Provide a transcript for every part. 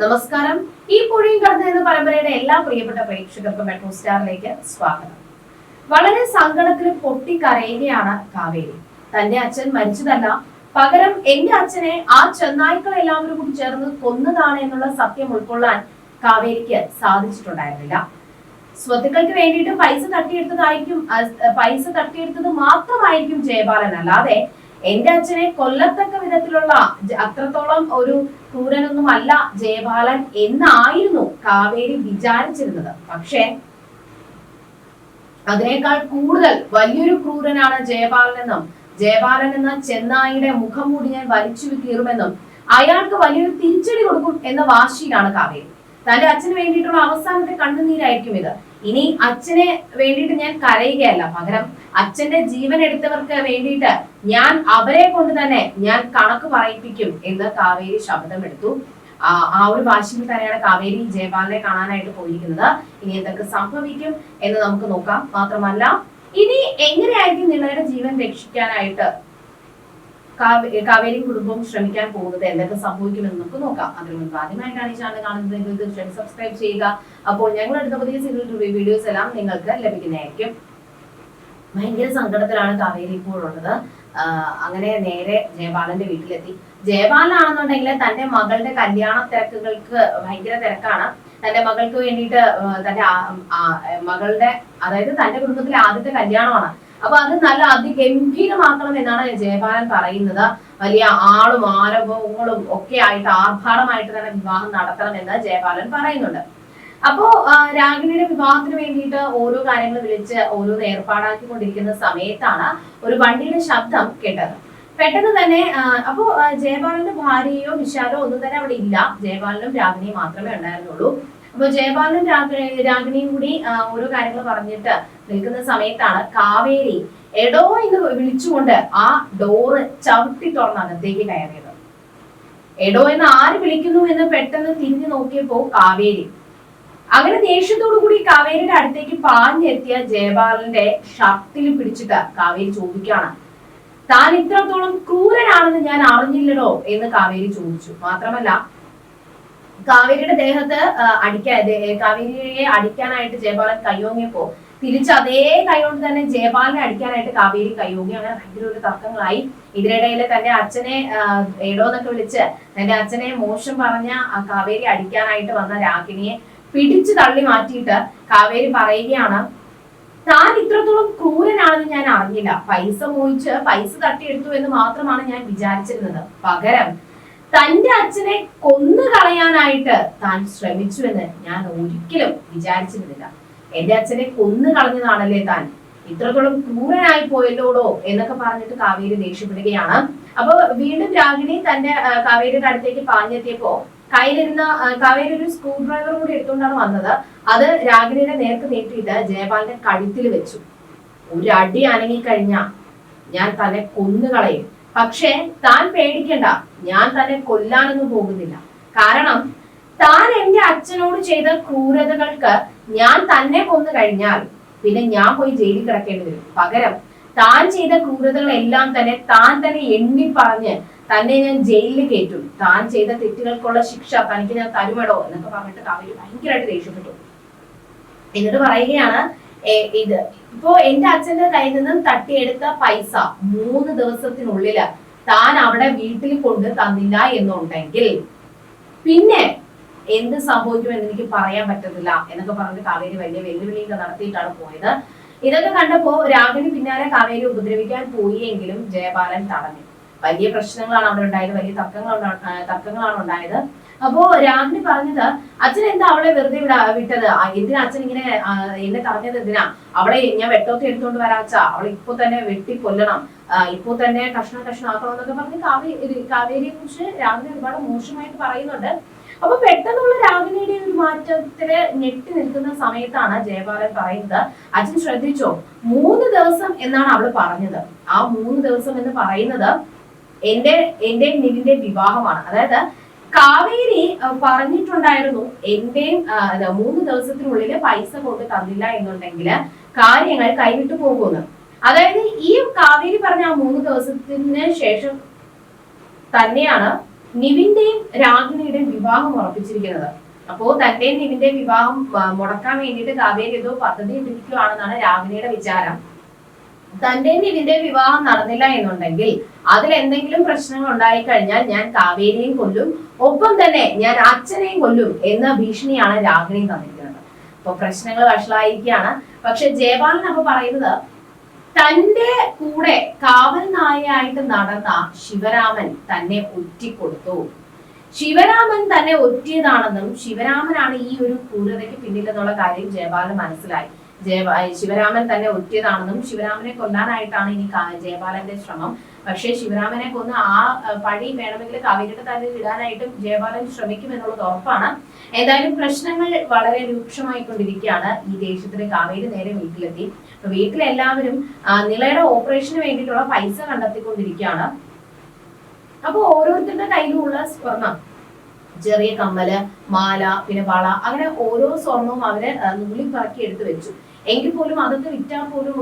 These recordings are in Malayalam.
നമസ്കാരം. ഈ പുഴയും കടന്ന് എന്ന പരമ്പരയുടെ എല്ലാ പ്രിയപ്പെട്ട പ്രേക്ഷകർക്കും മെട്രോ സ്റ്റാറിലേക്ക് സ്വാഗതം. വളരെ സങ്കടത്തിൽ പൊട്ടിക്കരയുകയാണ് കാവേരി. തന്റെ അച്ഛൻ മരിച്ചതല്ല, പകരം എന്റെ അച്ഛനെ ആ ചെന്നായ്ക്കൾ എല്ലാവരും കൂടി ചേർന്ന് കൊന്നതാണ് എന്നുള്ള സത്യം ഉൾക്കൊള്ളാൻ കാവേരിക്ക് സാധിച്ചിട്ടുണ്ടായിരുന്നില്ല. സ്വത്തുക്കൾക്ക് വേണ്ടിയിട്ട് പൈസ തട്ടിയെടുത്തത് മാത്രമായിരിക്കും ജയപാലൻ, അല്ലാതെ എന്റെ അച്ഛനെ കൊല്ലത്തക്ക വിധത്തിലുള്ള അത്രത്തോളം ഒരു ക്രൂരനൊന്നും അല്ല ജയപാലൻ എന്നായിരുന്നു കാവേരി വിചാരിച്ചിരുന്നത്. പക്ഷേ അതിനേക്കാൾ കൂടുതൽ വലിയൊരു ക്രൂരനാണ് ജയപാലൻ എന്ന ചെന്നായിയുടെ മുഖം മൂടി ഞാൻ വലിച്ചു കീറുമെന്നും അയാൾക്ക് വലിയൊരു തിരിച്ചടി കൊടുക്കും എന്ന വാശിയിലാണ് കാവേരി. തന്റെ അച്ഛന് വേണ്ടിയിട്ടുള്ള അവസാനത്തെ കണ്ണുനീരായിരിക്കും ഇത്. ഇനി അച്ഛനെ വേണ്ടിയിട്ട് ഞാൻ കരയുകയല്ല, പകരം അച്ഛന്റെ ജീവൻ എടുത്തവർക്ക് വേണ്ടിയിട്ട് ഞാൻ അവരെ കൊണ്ട് തന്നെ ഞാൻ കണക്ക് പറയിപ്പിക്കും എന്ന് കാവേരി ശബ്ദമെടുത്തു. ആ ഒരു വാശിയിൽ തന്നെയാണ് കാവേരി ജയപാലനെ കാണാനായിട്ട് പോയിരിക്കുന്നത്. ഇനി എന്തൊക്കെ സംഭവിക്കും എന്ന് നമുക്ക് നോക്കാം. മാത്രമല്ല, ഇനി എങ്ങനെയായിരിക്കും നിങ്ങളുടെ ജീവൻ രക്ഷിക്കാനായിട്ട് കാവേരി കുടുംബം ശ്രമിക്കാൻ പോകുന്നത്, എന്തൊക്കെ സംഭവിക്കുമെന്ന് നമുക്ക് നോക്കാം. അതിനു മുൻപ് ആദ്യമായിട്ടാണ് ഈ ചാനൽ കാണുന്നത് തീർച്ചയായും സബ്സ്ക്രൈബ് ചെയ്യുക. അപ്പോൾ ഞങ്ങൾ എടുത്ത പുതിയ സീരിയൽ റിവ്യൂ വീഡിയോസ് എല്ലാം നിങ്ങൾക്ക് ലഭിക്കുന്നതായിരിക്കും. ഭയങ്കര സങ്കടത്തിലാണ് കാവേരി ഇപ്പോഴുള്ളത്. അങ്ങനെ നേരെ ജയപാലന്റെ വീട്ടിലെത്തി. ജയപാലനാണെന്നുണ്ടെങ്കിൽ തന്റെ മകളുടെ കല്യാണ തിരക്കുകൾക്ക് ഭയങ്കര തിരക്കാണ്. തന്റെ മകൾക്ക് വേണ്ടിയിട്ട് തന്റെ മകളുടെ, അതായത് തന്റെ കുടുംബത്തിലെ ആദ്യത്തെ കല്യാണമാണ്. അപ്പൊ അത് നല്ല അതിഗംഭീരമാക്കണം എന്നാണ് ജയപാലൻ പറയുന്നത്. വലിയ ആളും ആരവങ്ങളും ഒക്കെ ആയിട്ട് ആർഭാടമായിട്ട് തന്നെ വിവാഹം നടത്തണമെന്ന് ജയപാലൻ പറയുന്നുണ്ട്. അപ്പോ രാഗിണിയുടെ വിവാഹത്തിന് വേണ്ടിയിട്ട് ഓരോ കാര്യങ്ങൾ വിളിച്ച് ഓരോന്ന് ഏർപ്പാടാക്കിക്കൊണ്ടിരിക്കുന്ന സമയത്താണ് ഒരു വണ്ടിയുടെ ശബ്ദം കേട്ടത്. പെട്ടെന്ന് തന്നെ അപ്പോ ജയപാലന്റെ ഭാര്യയോ വിശാലോ ഒന്നും തന്നെ അവിടെ ഇല്ല. ജയപാലനും രാഗിണിയും മാത്രമേ ഉണ്ടായിരുന്നുള്ളൂ. അപ്പൊ ജയപാലനും രാഗിണിയും കൂടി ഓരോ കാര്യങ്ങൾ പറഞ്ഞിട്ട് നിൽക്കുന്ന സമയത്താണ് കാവേരി എടോ എന്ന് വിളിച്ചുകൊണ്ട് ആ ഡോറ് ചവിട്ടി തുറന്ന് അകത്തേക്ക് കയറിയത്. എടോ എന്ന് ആര് വിളിക്കുന്നു എന്ന് പെട്ടെന്ന് തിരിഞ്ഞു നോക്കിയപ്പോ കാവേരി. അങ്ങനെ ദേഷ്യത്തോടു കൂടി കാവേരിയുടെ അടുത്തേക്ക് പാഞ്ഞെത്തിയ ജയപാലന്റെ ഷർട്ടിൽ പിടിച്ചിട്ട് കാവേരി ചോദിക്കുകയാണ്, താൻ ഇത്രത്തോളം ക്രൂരനാണെന്ന് ഞാൻ അറിഞ്ഞില്ലടോ എന്ന് കാവേരി ചോദിച്ചു. മാത്രമല്ല, കാവേരിയുടെ ദേഹത്ത് കാവേരിയെ അടിക്കാനായിട്ട് ജയപാലൻ കയ്യോങ്ങിയപ്പോ തിരിച്ച് അതേ കൈകൊണ്ട് തന്നെ ജയപാലനെ അടിക്കാനായിട്ട് കാവേരി കയ്യോങ്ങി. അങ്ങനെ ഭയങ്കര ഒരു തർക്കങ്ങളായി. ഇതിനിടയിൽ തന്റെ അച്ഛനെ എടോന്നൊക്കെ വിളിച്ച് തന്റെ അച്ഛനെ മോശം പറഞ്ഞ കാവേരി അടിക്കാനായിട്ട് വന്ന രാഗിണിയെ പിടിച്ചു തള്ളി മാറ്റിയിട്ട് കാവേരി പറയുകയാണ്, താൻ ഇത്രത്തോളം ക്രൂരനാണെന്ന് ഞാൻ അറിഞ്ഞില്ല. പൈസ മോഹിച്ച് പൈസ തട്ടിയെടുത്തു എന്ന് മാത്രമാണ് ഞാൻ വിചാരിച്ചിരുന്നത്. പകരം തന്റെ അച്ഛനെ കൊന്നു കളയാനായിട്ട് താൻ ശ്രമിച്ചു എന്ന് ഞാൻ ഒരിക്കലും വിചാരിച്ചിരുന്നില്ല. എന്റെ അച്ഛനെ കൊന്നു കളഞ്ഞതാണല്ലേ താൻ, ഇത്രത്തോളം ക്രൂരനായി പോയല്ലോടോ എന്നൊക്കെ പറഞ്ഞിട്ട് കാവേരി ദേഷ്യപ്പെടുകയാണ്. അപ്പൊ വീണ്ടും രാഗിണി തന്റെ കാവേരിയുടെ അടുത്തേക്ക് പാഞ്ഞെത്തിയപ്പോ കയ്യിലിരുന്ന കാവേരി ഒരു സ്ക്രൂ ഡ്രൈവർ കൂടി എടുത്തുകൊണ്ടാണ് വന്നത്. അത് രാഗിണിയുടെ നേർക്ക് നീട്ടിയിട്ട് ജയപാലന്റെ കഴുത്തിൽ വെച്ചു. ഒരു അടി അനങ്ങിക്കഴിഞ്ഞ ഞാൻ തന്നെ കൊന്നുകളയും. പക്ഷേ താൻ പേടിക്കണ്ട, ഞാൻ തന്നെ കൊല്ലാനൊന്നും പോകുന്നില്ല. കാരണം താൻ എന്റെ അച്ഛനോട് ചെയ്ത ക്രൂരതകൾക്ക് ഞാൻ തന്നെ കൊന്നു കഴിഞ്ഞാൽ പിന്നെ ഞാൻ പോയി ജയിലിൽ കിടക്കേണ്ടി വരും. പകരം താൻ ചെയ്ത ക്രൂരതകളെല്ലാം തന്നെ താൻ തന്നെ എണ്ണി പറഞ്ഞ് തന്നെ ഞാൻ ജയിലിൽ കയറ്റും. താൻ ചെയ്ത തെറ്റുകൾക്കുള്ള ശിക്ഷ തനിക്ക് ഞാൻ തരുമടോ എന്നൊക്കെ പറഞ്ഞിട്ട് കാവേരി ഭയങ്കരമായിട്ട് ദേഷ്യപ്പെട്ടു. എന്നിട്ട് പറയുകയാണ്, ഇത് ഇപ്പോ എന്റെ അച്ഛന്റെ കയ്യിൽ നിന്നും തട്ടിയെടുത്ത പൈസ 3 ദിവസത്തിനുള്ളില് താൻ അവിടെ വീട്ടിൽ കൊണ്ട് തന്നില്ല എന്നുണ്ടെങ്കിൽ പിന്നെ എന്ത് സംഭവിക്കുമെന്ന് എനിക്ക് പറയാൻ പറ്റത്തില്ല എന്നൊക്കെ പറഞ്ഞിട്ട് കാവേരി വലിയ വെല്ലുവിളിയൊക്കെ നടത്തിയിട്ടാണ് പോയത്. ഇതൊക്കെ കണ്ടപ്പോ രാഗിണി പിന്നാലെ കാവേരി ഉപദ്രവിക്കാൻ പോയെങ്കിലും ജയപാലൻ തടഞ്ഞു. വലിയ പ്രശ്നങ്ങളാണ് അവിടെ ഉണ്ടായത്, വലിയ തർക്കങ്ങളാണ് ഉണ്ടായത്. അപ്പോ രാഗിണി പറഞ്ഞത്, അച്ഛൻ എന്താ അവളെ വെറുതെ വിട്ടത്, എന്തിനാ അച്ഛൻ ഇങ്ങനെ എന്നെ തടഞ്ഞത്, എന്തിനാ അവളെ ഞാൻ വെട്ടോത്തി എടുത്തോണ്ട് വരാച്ച, അവളെ ഇപ്പൊ തന്നെ വെട്ടി കൊല്ലണം, ഇപ്പൊ തന്നെ കഷ്ണാക്കണം എന്നൊക്കെ പറഞ്ഞ് കാവേരിയെ കുറിച്ച് രാഗിണി ഒരുപാട് മോശമായിട്ട് പറയുന്നുണ്ട്. അപ്പൊ പെട്ടെന്നുള്ള രാഗിണിയുടെ ഒരു മാറ്റത്തില് ഞെട്ടി നിൽക്കുന്ന സമയത്താണ് ജയപാലൻ പറയുന്നത്, അച്ഛൻ ശ്രദ്ധിച്ചോ, 3 ദിവസം എന്നാണ് അവള് പറഞ്ഞത്. ആ 3 ദിവസം എന്ന് പറയുന്നത് എന്റെ നിവിന്റെ വിവാഹമാണ്. അതായത് കാവേരി പറഞ്ഞിട്ടുണ്ടായിരുന്നു, എന്റെയും 3 ദിവസത്തിനുള്ളിൽ പൈസ കൊണ്ട് തന്നില്ല എന്നുണ്ടെങ്കിൽ കാര്യങ്ങൾ കൈവിട്ടു പോകുമെന്ന്. അതായത് ഈ കാവേരി പറഞ്ഞ ആ 3 ദിവസത്തിന് ശേഷം തന്നെയാണ് നിവിന്റെയും രാഗിണിയുടെയും വിവാഹം ഉറപ്പിച്ചിരിക്കുന്നത്. അപ്പോ തന്റെയും നിവിന്റെയും വിവാഹം മുടക്കാൻ വേണ്ടിയിട്ട് കാവേരി ഏതോ പദ്ധതി ഇട്ടിരിക്കുകയാണെന്നാണ് രാഗിണിയുടെ വിചാരം. തന്റെയും നിവിന്റെയും വിവാഹം നടന്നില്ല എന്നുണ്ടെങ്കിൽ അതിൽ എന്തെങ്കിലും പ്രശ്നങ്ങൾ ഉണ്ടായി കഴിഞ്ഞാൽ ഞാൻ കാവേരിയെയും കൊല്ലും, ഒപ്പം തന്നെ ഞാൻ അച്ഛനെയും കൊല്ലും എന്ന ഭീഷണിയാണ് രാഗിണി തന്നിരിക്കുന്നത്. അപ്പൊ പ്രശ്നങ്ങൾ വഷളായിരിക്കുകയാണ്. പക്ഷെ ജയപാലൻ അപ്പൊ പറയുന്നത് തന്റെ കൂടെ കാവൽ നായയായിട്ട് നടന്ന ശിവരാമൻ തന്നെ ഒറ്റിക്കൊടുത്തു. ശിവരാമൻ തന്നെ ഒറ്റിയതാണെന്നും ശിവരാമനാണ് ഈ ഒരു ക്രൂരതയ്ക്ക് പിന്നിലെന്നുള്ള കാര്യം ജയപാലൻ മനസ്സിലായി. ശിവരാമൻ തന്നെ ഒറ്റിയതാണെന്നും ശിവരാമനെ കൊല്ലാനായിട്ടാണ് ഇനി ജയപാലന്റെ ശ്രമം. പക്ഷേ ശിവരാമനെ കൊന്ന് ആ പഴി വേണമെങ്കിൽ കാവേരിയുടെ തലയിൽ ഇടാനായിട്ടും ജയപാലൻ ശ്രമിക്കുമെന്നുള്ളത് ഉറപ്പാണ്. എന്തായാലും പ്രശ്നങ്ങൾ വളരെ രൂക്ഷമായിക്കൊണ്ടിരിക്കുകയാണ്. ഈ ദേഷ്യത്തിന് കാവേരി നേരെ വീട്ടിലെത്തി. വീട്ടിലെല്ലാവരും നിളയുടെ ഓപ്പറേഷന് വേണ്ടിയിട്ടുള്ള പൈസ കണ്ടെത്തിക്കൊണ്ടിരിക്കുകയാണ്. അപ്പൊ ഓരോരുത്തരുടെ കയ്യിലുള്ള സ്വർണം, ചെറിയ കമ്മല്, മാല, പിന്നെ വള, അങ്ങനെ ഓരോ സ്വർണവും അവര് നൂലിൽ പറക്കി എടുത്തു വെച്ചു. എങ്കിൽ പോലും അതൊക്കെ വിറ്റാൽ പോലും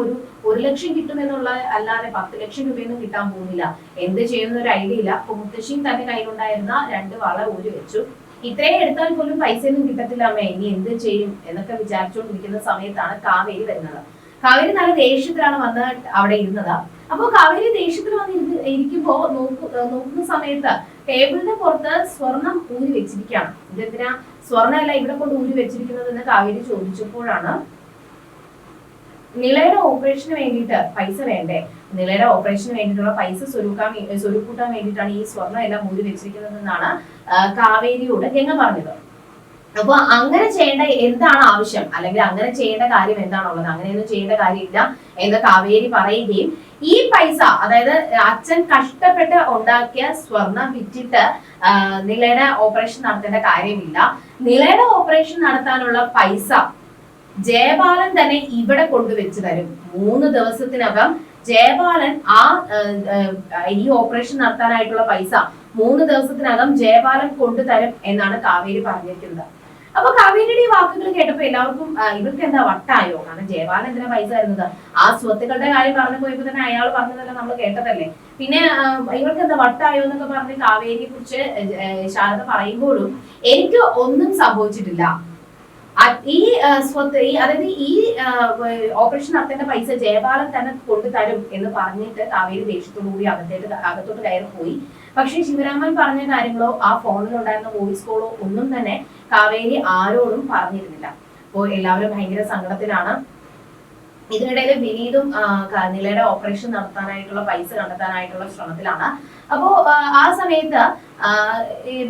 ഒരു ലക്ഷം കിട്ടുമെന്നുള്ള അല്ലാതെ 10 ലക്ഷം രൂപയൊന്നും കിട്ടാൻ പോകുന്നില്ല. എന്ത് ചെയ്യുന്ന ഒരു ഐഡിയ ഇല്ല. അപ്പൊ മുത്തശ്ശിയും തന്റെ കയ്യിലുണ്ടായിരുന്ന 2 വള ഊരി വെച്ചു. ഇത്രയും എടുത്താൽ പോലും പൈസയൊന്നും കിട്ടത്തില്ല അമ്മേ, ഇനി എന്ത് ചെയ്യും എന്നൊക്കെ വിചാരിച്ചുകൊണ്ടിരിക്കുന്ന സമയത്താണ് കാവേരി വരുന്നത്. കാവേരി നല്ല ദേഷ്യത്തിലാണ് വന്ന് അവിടെ ഇരുന്നത്. അപ്പൊ കാവേരി ദേഷ്യത്തിൽ വന്ന് ഇരിക്കുമ്പോ നോക്കുന്ന സമയത്ത് ടേബിളിന്റെ പുറത്ത് സ്വർണം ഊരി വെച്ചിരിക്കുകയാണ്. ഇതെന്തിനാ സ്വർണ്ണമല്ല ഇവിടെ കൊണ്ട് ഊരി വെച്ചിരിക്കുന്നത് എന്ന് കാവേരി ചോദിച്ചപ്പോഴാണ് നിളയുടെ ഓപ്പറേഷന് വേണ്ടിയിട്ട് പൈസ വേണ്ടേ, നിളയുടെ ഓപ്പറേഷന് വേണ്ടിയിട്ടുള്ള പൈസ സ്വരുക്കൂട്ടാൻ വേണ്ടിയിട്ടാണ് ഈ സ്വർണ്ണം എല്ലാം ഊരി വെച്ചിരിക്കുന്നത് എന്നാണ് കാവേരിയോട് ഗംഗ പറഞ്ഞത്. അപ്പൊ അങ്ങനെ ചെയ്യേണ്ട എന്താണ് ആവശ്യം, അല്ലെങ്കിൽ അങ്ങനെ ചെയ്യേണ്ട കാര്യം എന്താണുള്ളത്, അങ്ങനെയൊന്നും ചെയ്യേണ്ട കാര്യമില്ല എന്ന് കാവേരി പറയുകയും ഈ പൈസ, അതായത് അച്ഛൻ കഷ്ടപ്പെട്ട് ഉണ്ടാക്കിയ സ്വർണം വിറ്റിട്ട് നിളയുടെ ഓപ്പറേഷൻ നടത്തേണ്ട കാര്യമില്ല, നിളയുടെ ഓപ്പറേഷൻ നടത്താനുള്ള പൈസ ജയപാലൻ തന്നെ ഇവിടെ കൊണ്ടുവച്ച് തരും. 3 ദിവസത്തിനകം ജയപാലൻ ഈ ഓപ്പറേഷൻ നടത്താനായിട്ടുള്ള പൈസ 3 ദിവസത്തിനകം ജയപാലൻ കൊണ്ടുതരും എന്നാണ് കാവേരി പറഞ്ഞിരിക്കുന്നത്. അപ്പൊ കാവേരിയുടെ ഈ വാക്കുകൾ കേട്ടപ്പോ എല്ലാവർക്കും ഇവർക്ക് എന്താ വട്ടായോ, കാരണം ജയപാലൻ എന്തിനാ പൈസ തരുന്നത്, ആ സ്വത്തുക്കളുടെ കാര്യം പറഞ്ഞു പോയപ്പോ തന്നെ അയാൾ പറഞ്ഞതല്ല നമ്മൾ കേട്ടതല്ലേ, പിന്നെ ഇവർക്ക് എന്താ വട്ടായോ എന്നൊക്കെ പറഞ്ഞ് കാവേരിയെ കുറിച്ച് ശാരദ പറയുമ്പോഴും എനിക്ക് ഒന്നും സംഭവിച്ചിട്ടില്ല, ഈ സ്വത്ത് അതായത് ഈ ഓപ്പറേഷൻ നടത്തേണ്ട പൈസ ജയപാലൻ തന്നെ കൊണ്ടുതരും എന്ന് പറഞ്ഞിട്ട് കാവേരി ദേഷ്യത്തോടുകൂടി അകത്തോട്ട് കയറി പോയി. പക്ഷെ ശിവരാമൻ പറഞ്ഞ കാര്യങ്ങളോ ആ ഫോണിൽ ഉണ്ടായിരുന്ന വോയിസ് കോളോ ഒന്നും തന്നെ കാവേരി ആരോടും പറഞ്ഞിരുന്നില്ല. അപ്പോൾ എല്ലാവരും ഭയങ്കര സങ്കടത്തിലാണ്. ഇതിനിടയിൽ വിനീതും നിലയുടെ ഓപ്പറേഷൻ നടത്താനായിട്ടുള്ള പൈസ കണ്ടെത്താനായിട്ടുള്ള ശ്രമത്തിലാണ്. അപ്പോ ആ സമയത്ത്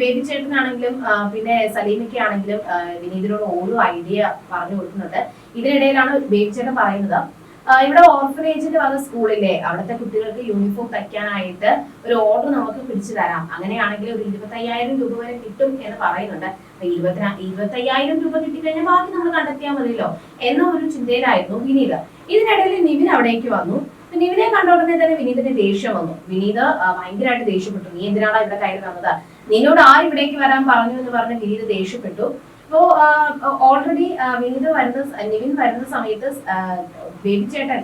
ബേബി ചേട്ടനാണെങ്കിലും പിന്നെ സലീമയ്ക്കാണെങ്കിലും വിനീതിനോട് ഓരോ ഐഡിയ പറഞ്ഞു കൊടുക്കുന്നുണ്ട്. ഇതിനിടയിലാണ് ബേബി ചേട്ടൻ പറയുന്നത്, ഇവിടെ ഓർഫനേജിൽ വന്ന സ്കൂളിലെ അവിടുത്തെ കുട്ടികൾക്ക് യൂണിഫോം തയ്ക്കാനായിട്ട് ഒരു ഓർഡർ നമുക്ക് പിടിച്ചു തരാം, അങ്ങനെയാണെങ്കിൽ ഒരു 25,000 രൂപ വരെ കിട്ടും എന്ന് പറയുന്നുണ്ട്. 25,000 രൂപ കിട്ടിക്കഴിഞ്ഞാൽ ബാക്കി നമ്മൾ കണ്ടെത്തിയാൽ മതിയല്ലോ എന്ന ഒരു ചിന്തയിലായിരുന്നു വിനീത്. ഇതിനിടയിൽ നിവിൻ അവിടേക്ക് വന്നു. നിവിനെ കണ്ട ഉടനെ തന്നെ വിനീതിന് ദേഷ്യം വന്നു. വിനീത് ഭയങ്കരമായിട്ട് ദേഷ്യപ്പെട്ടു. നീ എന്തിനാണ് ഇവിടെ കയറി വന്നത്, നിന്നോട് ആര് ഇവിടേക്ക് വരാൻ പറഞ്ഞു എന്ന് പറഞ്ഞ് വിനീത് ദേഷ്യപ്പെട്ടു. അപ്പോ ഓൾറെഡി നിവിൻ വരുന്ന സമയത്ത് ബേബി ചേട്ടൻ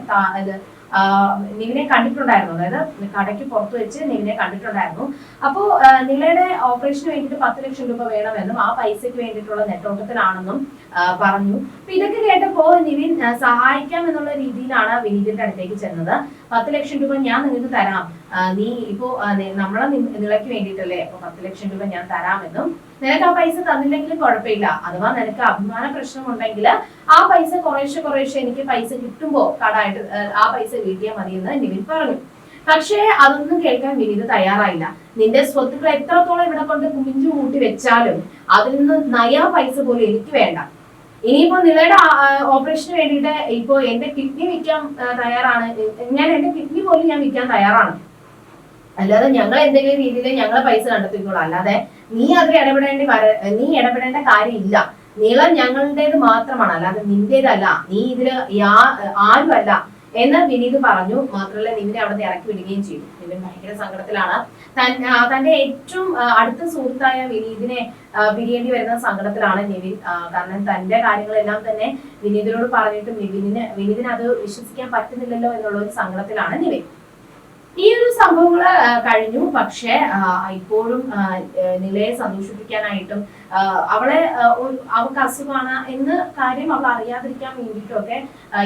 നിവിനെ കണ്ടിട്ടുണ്ടായിരുന്നു, അതായത് കടയ്ക്ക് പുറത്ത് വെച്ച് നിവിനെ കണ്ടിട്ടുണ്ടായിരുന്നു. അപ്പോ നിലയുടെ ഓപ്പറേഷന് വേണ്ടിയിട്ട് 10 ലക്ഷം രൂപ വേണമെന്നും ആ പൈസയ്ക്ക് വേണ്ടിയിട്ടുള്ള നെട്ടോട്ടത്തിലാണെന്നും പറഞ്ഞു. അപ്പൊ ഇതൊക്കെ കേട്ടപ്പോ നിവിൻ സഹായിക്കാം എന്നുള്ള രീതിയിലാണ് വിനീതിന്റെ അടുത്തേക്ക് ചെന്നത്. 10 ലക്ഷം രൂപ ഞാൻ നിങ്ങൾക്ക് തരാം, നീ ഇപ്പോ നമ്മളെ നിലയ്ക്ക് വേണ്ടിയിട്ടല്ലേ, അപ്പൊ 10 ലക്ഷം രൂപ ഞാൻ തരാമെന്നും നിനക്ക് ആ പൈസ തന്നില്ലെങ്കിലും കുഴപ്പമില്ല, അഥവാ നിനക്ക് അഭിമാന പ്രശ്നമുണ്ടെങ്കിൽ ആ പൈസ കുറേശ്ശെ എനിക്ക് പൈസ കിട്ടുമ്പോ കടായിട്ട് ആ പൈസ വീട്ടിയാൽ മതിയെന്ന് നിവിൻ പറഞ്ഞു. പക്ഷേ അതൊന്നും കേൾക്കാൻ വിനീത് തയ്യാറായില്ല. നിന്റെ സ്വത്തുക്കൾ എത്രത്തോളം ഇവിടെ കൊണ്ട് കുമിഞ്ചു കൂട്ടി വെച്ചാലും അതിൽ നിന്ന് നയാ പൈസ പോലും എനിക്ക് വേണ്ട. ഇനിയിപ്പോ നിലയുടെ ഓപ്പറേഷന് വേണ്ടിയിട്ട് ഇപ്പോ എന്റെ കിഡ്നി വിൽക്കാൻ തയ്യാറാണ്, ഞാൻ എന്റെ കിഡ്നി പോലും ഞാൻ വിൽക്കാൻ തയ്യാറാണ്, അല്ലാതെ ഞങ്ങൾ എന്തെങ്കിലും രീതിയിൽ ഞങ്ങളെ പൈസ കണ്ടെത്തിക്കോളൂ, അല്ലാതെ നീ അതിൽ ഇടപെടേണ്ട കാര്യമില്ല. നീളം ഞങ്ങളുടേത് മാത്രമാണ്, അല്ലാതെ നിന്റേതല്ല, നീ ഇതില് ആരുമല്ല എന്ന് വിനീത് പറഞ്ഞു. മാത്രമല്ല നിവിനെ അവിടെ ഇറക്കി വിടുകയും ചെയ്തു. നിവിൻ ഭയങ്കര സങ്കടത്തിലാണ്. തന്റെ ഏറ്റവും അടുത്ത സുഹൃത്തായ വിനീതിനെ പിരിയേണ്ടി വരുന്ന സങ്കടത്തിലാണ് നിവിൻ. കാരണം തന്റെ കാര്യങ്ങളെല്ലാം തന്നെ വിനീതിനോട് പറഞ്ഞിട്ടും വിനീതിന് അത് വിശ്വസിക്കാൻ പറ്റുന്നില്ലല്ലോ എന്നുള്ള ഒരു സങ്കടത്തിലാണ് നിവിൻ. ഈ ഒരു സംഭവങ്ങൾ കഴിഞ്ഞു. പക്ഷെ ഇപ്പോഴും നിലയെ സന്തോഷിപ്പിക്കാനായിട്ടും അവളെ അവൾക്ക് അസുഖമാണ് എന്ന കാര്യം അവൾ അറിയാതിരിക്കാൻ വേണ്ടിയിട്ടൊക്കെ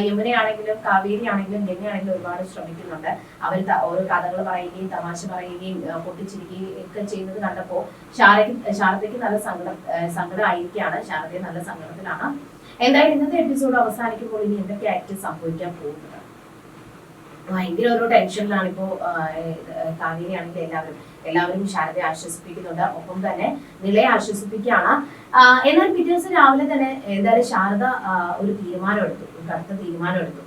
യമുനയാണെങ്കിലും കാവേരി ആണെങ്കിലും ഗംഗയാണെങ്കിലും ഒരുപാട് ശ്രമിക്കുന്നുണ്ട്. അവർ ഓരോ കഥകൾ പറയുകയും തമാശ പറയുകയും പൊട്ടിച്ചിരിക്കുകയും ഒക്കെ ചെയ്യുന്നത് കണ്ടപ്പോൾ ശാരദയ്ക്ക് നല്ല സങ്കടമായിരിക്കുകയാണ്. ശാരദ നല്ല സങ്കടത്തിലാണ്. എന്തായാലും ഇന്നത്തെ എപ്പിസോഡ് അവസാനിക്കുമ്പോൾ ഇനി എന്തൊക്കെയായിട്ട് സംഭവിക്കാൻ പോകുന്നത്? ഭയങ്കര ഒരു ടെൻഷനിലാണ് ഇപ്പോ കാവേരി ആണെങ്കിൽ എല്ലാവരും ശാരദയെ ആശ്വസിപ്പിക്കുന്നുണ്ട്. ഒപ്പം തന്നെ നിലയെ ആശ്വസിപ്പിക്കുകയാണ്. എന്നാൽ പിറ്റേ ദിവസം രാവിലെ തന്നെ എന്തായാലും ശാരദ ഒരു കടുത്ത തീരുമാനം എടുത്തു.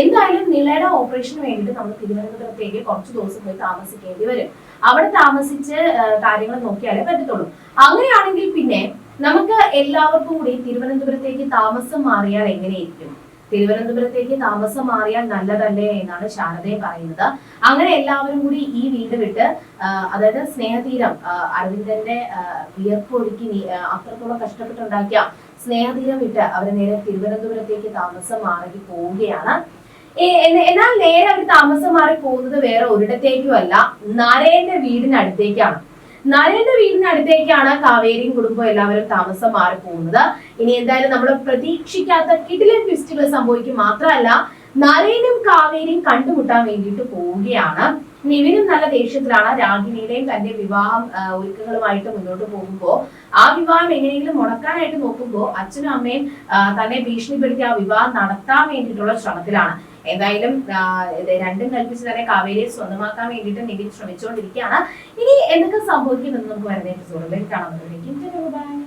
എന്തായാലും നിലയുടെ ഓപ്പറേഷന് വേണ്ടിയിട്ട് നമ്മൾ തിരുവനന്തപുരത്തേക്ക് കുറച്ച് ദിവസം പോയി താമസിക്കേണ്ടി വരും. അവിടെ താമസിച്ച് കാര്യങ്ങൾ നോക്കിയാലേ പറ്റത്തുള്ളൂ. അങ്ങനെയാണെങ്കിൽ പിന്നെ നമുക്ക് എല്ലാവർക്കും കൂടി തിരുവനന്തപുരത്തേക്ക് താമസം മാറിയാൽ എങ്ങനെയിരിക്കും? തിരുവനന്തപുരത്തേക്ക് താമസം മാറിയാൽ നല്ലതല്ലേ എന്നാണ് ശാരദയെ പറയുന്നത്. അങ്ങനെ എല്ലാവരും കൂടി ഈ വീട് വിട്ട്, അതായത് സ്നേഹതീരം, അരവിന്ദന്റെ വിയർപ്പൊഴുക്കി അത്രത്തോളം കഷ്ടപ്പെട്ടുണ്ടാക്കിയ സ്നേഹതീരം വിട്ട് അവര് നേരെ തിരുവനന്തപുരത്തേക്ക് താമസം മാറി പോവുകയാണ്. എന്നാൽ നേരെ അവർ താമസം മാറി പോകുന്നത് വേറെ ഒരിടത്തേക്കും അല്ല, നരേന്റെ വീടിനടുത്തേക്കാണ്. നരേന്റെ വീടിനടുത്തേക്കാണ് കാവേരിയും കുടുംബവും എല്ലാവരും താമസം മാറി പോകുന്നത്. ഇനി എന്തായാലും നമ്മൾ പ്രതീക്ഷിക്കാത്ത കിടിലൻ ട്വിസ്റ്റുകൾ സംഭവിക്കും. മാത്രമല്ല നരേനും കാവേരിയും കണ്ടുമുട്ടാൻ വേണ്ടിയിട്ട് പോവുകയാണ്. നിവിനും നല്ല ദേഷ്യത്തിലാണ്. രാഗിണിയുടെയും തന്റെ വിവാഹം ഒരുക്കങ്ങളുമായിട്ട് മുന്നോട്ട് പോകുമ്പോൾ ആ വിവാഹം എങ്ങനെയെങ്കിലും മുടക്കാനായിട്ട് നോക്കുമ്പോൾ അച്ഛനും അമ്മയും തന്നെ ഭീഷണിപ്പെടുത്തി ആ വിവാഹം നടത്താൻ വേണ്ടിയിട്ടുള്ള ശ്രമത്തിലാണ്. എന്തായാലും രണ്ടും കൽപ്പിച്ച് തന്നെ കാവേരിയെ സ്വന്തമാക്കാൻ വേണ്ടിയിട്ട് നിവിൻ ശ്രമിച്ചുകൊണ്ടിരിക്കുകയാണ്. ഇനി എന്തൊക്കെ സംഭവിക്കുമെന്ന് നമുക്ക് വരുന്ന എപ്പിസോഡിലേക്ക് കാണാൻ പറ്റും.